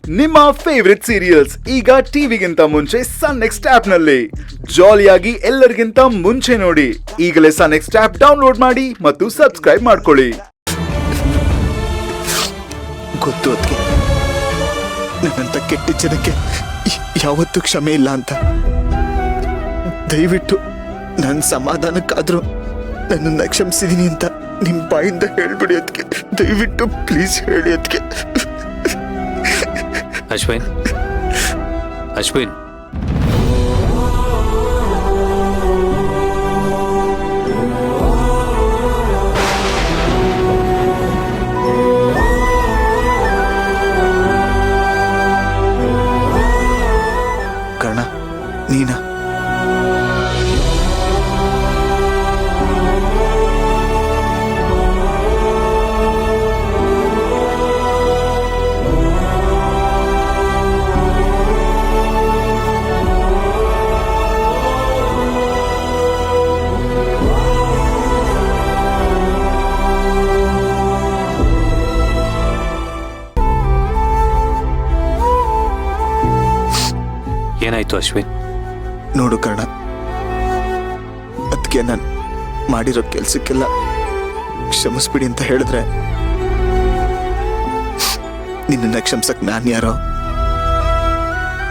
ನಿಮ್ಮ favourite serials ಈಗ ಟಿವಿಗಿಂತ ಮುಂಚೆ ಸನ್ ನೆಕ್ಸ್ಟ್ ಆಪ್ ನಲ್ಲಿ ಜಾಲಿಯಾಗಿ ಎಲ್ಲರಿಗಿಂತ ಮುಂಚೆ ನೋಡಿ. ಈಗಲೇ ಸನ್ ನೆಕ್ಸ್ಟ್ ಆಪ್ ಡೌನ್ಲೋಡ್ ಮಾಡಿ ಮತ್ತು ಸಬ್ಸ್ಕ್ರೈಬ್ ಮಾಡ್ಕೊಳ್ಳಿ. ಗೊತ್ತು ಅದಕ್ಕೆ ನನ್ನಂತ ಕೆಟ್ಟ ಜನಕ್ಕೆ ಯಾವತ್ತೂ ಕ್ಷಮೆ ಇಲ್ಲ ಅಂತ. ದಯವಿಟ್ಟು ನನ್ನ ಸಮಾಧಾನಕ್ಕಾದ್ರೂ ನನ್ನನ್ನು ಕ್ಷಮಿಸಿದೀನಿ ಅಂತ ನಿಮ್ಮ ಬಾಯಿಂದ ಹೇಳ್ಬಿಡಿ ಅದಕ್ಕೆ. ದಯವಿಟ್ಟು ಪ್ಲೀಸ್ ಹೇಳಿ ಅದಕ್ಕೆ. ಅಶ್ವಿನ್, ಅಶ್ವಿನ್, ಕರ್ಣ ನೀನಾ? ಏನಾಯ್ತು ಅಶ್ವಿನ್? ನೋಡು ಕರ್ಣ, ಅದಕ್ಕೆ ನಾನು ಮಾಡಿರೋ ಕೆಲ್ಸಕ್ಕೆಲ್ಲ ಕ್ಷಮಿಸ್ಬಿಡಿ ಅಂತ ಹೇಳಿದ್ರೆ ನಿನ್ನನ್ನು ಕ್ಷಮಿಸಕ್ ನಾನು ಯಾರೋ?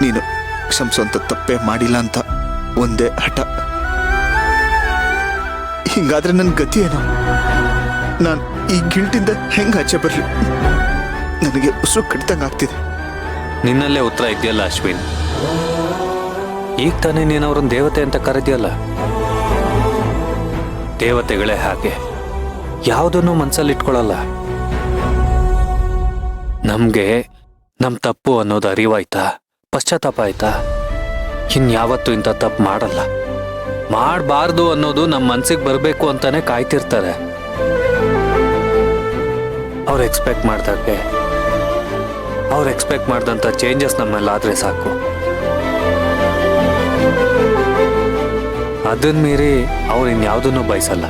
ನೀನು ಕ್ಷಮಿಸುವಂತ ತಪ್ಪೇ ಮಾಡಿಲ್ಲ ಅಂತ ಒಂದೇ ಹಠ. ಹಿಂಗಾದ್ರೆ ನನ್ನ ಗತಿ ಏನೋ? ನಾನು ಈ ಗಿಲ್ಟಿಂದ ಹೆಂಗ್ ಆಚೆ ಬರ್ಲಿ? ನನಗೆ ಉಸಿರು ಕಡಿತಂಗ ಆಗ್ತಿದೆ. ನಿನ್ನಲ್ಲೇ ಉತ್ತರ ಇದೆಯಲ್ಲ ಅಶ್ವಿನ್. ಈಗ ತಾನೇ ನೀನು ಅವ್ರನ್ನ ದೇವತೆ ಅಂತ ಕರೆದಿಯಲ್ಲ. ದೇವತೆಗಳೇ ಹಾಗೆ ಯಾವುದನ್ನು ಮನಸ್ಸಲ್ಲಿ ಇಟ್ಕೊಳ್ಳಲ್ಲ. ನಮ್ಗೆ ನಮ್ ತಪ್ಪು ಅನ್ನೋದು ಅರಿವಾಯ್ತಾ, ಪಶ್ಚಾತ್ತಾಪ ಆಯ್ತಾ, ಇನ್ಯಾವತ್ತೂ ಇಂಥ ತಪ್ಪು ಮಾಡಲ್ಲ. ಮಾಡಬಾರ್ದು ಅನ್ನೋದು ನಮ್ಮ ಮನ್ಸಿಗೆ ಬರಬೇಕು ಅಂತಾನೆ ಕಾಯ್ತಿರ್ತಾರೆ. ಅವ್ರು ಎಕ್ಸ್ಪೆಕ್ಟ್ ಮಾಡ್ದಾಗೆ ಅವ್ರು ಎಕ್ಸ್ಪೆಕ್ಟ್ ಮಾಡ್ದಂಥ ಚೇಂಜಸ್ ನಮ್ಮಲ್ಲಾದ್ರೆ ಸಾಕು. ಅದನ್ನ ಮೀರಿ ಅವ್ರು ಇನ್ಯಾವುದನ್ನು ಬಯಸಲ್ಲ.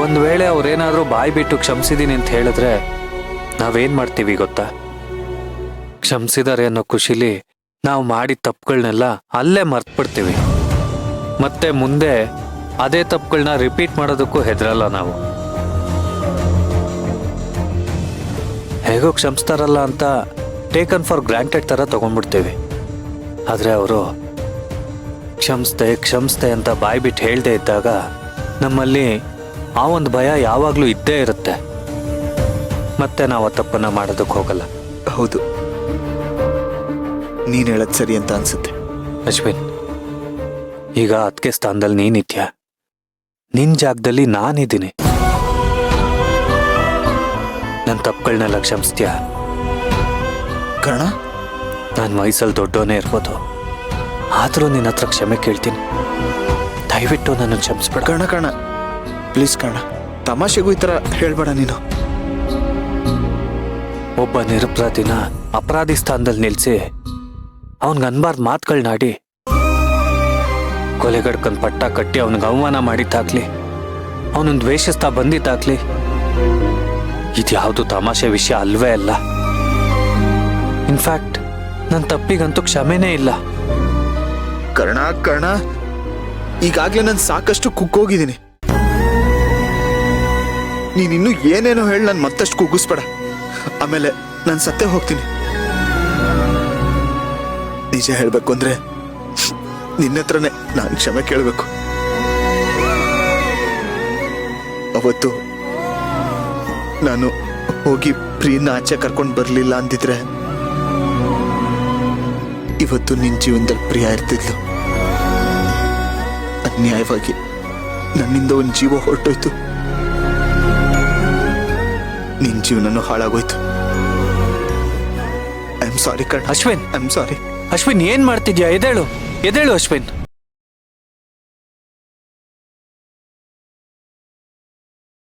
ಒಂದ್ ವೇಳೆ ಅವ್ರೇನಾದ್ರೂ ಬಾಯಿ ಬಿಟ್ಟು ಕ್ಷಮಿಸಿದೀನಿ ಅಂತ ಹೇಳಿದ್ರೆ ನಾವೇನ್ ಮಾಡ್ತೀವಿ ಗೊತ್ತಾ? ಕ್ಷಮಿಸಿದಾರೆ ಅನ್ನೋ ಖುಷಿಲಿ ನಾವು ಮಾಡಿದ ತಪ್ಪುಗಳನ್ನೆಲ್ಲ ಅಲ್ಲೇ ಮರ್ತ್ಬಿಡ್ತೀವಿ. ಮತ್ತೆ ಮುಂದೆ ಅದೇ ತಪ್ಪುಗಳನ್ನ ರಿಪೀಟ್ ಮಾಡೋದಕ್ಕೂ ಹೆದರಲ್ಲ ನಾವು. ಹೇಗೋ ಕ್ಷಮಿಸ್ತಾರಲ್ಲ ಅಂತ ಟೇಕನ್ ಫಾರ್ ಗ್ರಾಂಟೆಡ್ ಥರ ತಗೊಂಡ್ಬಿಡ್ತೀವಿ. ಆದರೆ ಅವರು ಕ್ಷಮಿಸ್ತೆ ಅಂತ ಬಾಯಿ ಬಿಟ್ಟು ಹೇಳ್ದೇ ಇದ್ದಾಗ ನಮ್ಮಲ್ಲಿ ಆ ಒಂದು ಭಯ ಯಾವಾಗಲೂ ಇದ್ದೇ ಇರುತ್ತೆ. ಮತ್ತೆ ನಾವು ಆ ತಪ್ಪನ್ನು ಮಾಡೋದಕ್ಕೆ ಹೋಗಲ್ಲ. ಹೌದು, ನೀನು ಹೇಳೋದು ಸರಿ ಅಂತ ಅನ್ಸುತ್ತೆ. ಅಶ್ವಿನ್, ಈಗ ಅದಕ್ಕೆ ಸ್ಥಾನದಲ್ಲಿ ನೀನಿದ್ಯಾ, ನಿನ್ನ ಜಾಗದಲ್ಲಿ ನಾನಿದ್ದೀನಿ. ನನ್ನ ತಪ್ಪುಗಳನ್ನೆಲ್ಲ ಕ್ಷಮಿಸ್ತೀಯಾ? ಕರ್ಣ, ನಾನು ವಯಸ್ಸಲ್ಲಿ ದೊಡ್ಡವನೇ ಇರ್ಬೋದು, ಆದರೂ ನಿನ್ನ ಹತ್ರ ಕ್ಷಮೆ ಕೇಳ್ತೀನಿ. ದಯವಿಟ್ಟು ನನ್ನ ಕ್ಷಮಿಸ್ಬೇಡ. ಕರ್ಣ ಪ್ಲೀಸ್ ಕರ್ಣ, ತಮಾಷೆಗೂ ಈ ಥರ ಹೇಳ್ಬೇಡ ನೀನು. ಒಬ್ಬ ನಿರಪರಾಧಿನ ಅಪರಾಧಿ ಸ್ಥಾನದಲ್ಲಿ ನಿಲ್ಲಿಸಿ ಅವನಿಗೆ ಅನ್ಬಾರ್ದು ಮಾತುಗಳನ್ನಾಡಿ ಕೊಲೆಗಡ್ಕೊಂಡ್ ಪಟ್ಟ ಕಟ್ಟಿ ಅವನಿಗೆ ಅವಮಾನ ಮಾಡಿದ್ದಾಗ್ಲಿ, ಅವನನ್ನು ದ್ವೇಷಿಸ್ತಾ ಬಂದಿದ್ದಾಗ್ಲಿ, ಇದ್ಯಾವುದು ತಮಾಷೆ ವಿಷಯ ಅಲ್ವೇ ಅಲ್ಲ. ಇನ್ಫ್ಯಾಕ್ಟ್ ನನ್ನ ತಪ್ಪಿಗಂತೂ ಕ್ಷಮೆನೇ ಇಲ್ಲ. ಕರ್ಣ, ಈಗಾಗ್ಲೇ ನಾನು ಸಾಕಷ್ಟು ಕುಕ್ಕೋಗಿದ್ದೀನಿ. ನೀನಿನ್ನೂ ಏನೇನೋ ಹೇಳಿ ನಾನು ಮತ್ತಷ್ಟು ಕುಗ್ಗಿಸ್ಬೇಡ. ಆಮೇಲೆ ನಾನು ಸತ್ತೇ ಹೋಗ್ತೀನಿ. ನಿಜ ಹೇಳ್ಬೇಕು ಅಂದ್ರೆ ನಿನ್ನ ಹತ್ರನೇ ನಾನು ಕ್ಷಮೆ ಕೇಳಬೇಕು. ಅವತ್ತು ನಾನು ಹೋಗಿ ಪ್ರೀನ ಆಚೆ ಕರ್ಕೊಂಡು ಬರಲಿಲ್ಲ ಅಂದಿದ್ರೆ ಇವತ್ತು ನಿನ್ನ ಜೀವನದಲ್ಲಿ ಪ್ರಿಯ ಇರ್ತಿದ್ಲು. ಅನ್ಯಾಯವಾಗಿ ನನ್ನಿಂದ ಒಂದು ಜೀವ ಹೊರಟೋಯ್ತು, ನಿನ್ನ ಜೀವನನೂ ಹಾಳಾಗೋಯ್ತು. I am sorry Karna. Ashwin, I am sorry. Ashwin, ಏನ್ ಮಾಡ್ತಿದ್ಯಾ? ಎದೇಳು ಅಶ್ವಿನ್.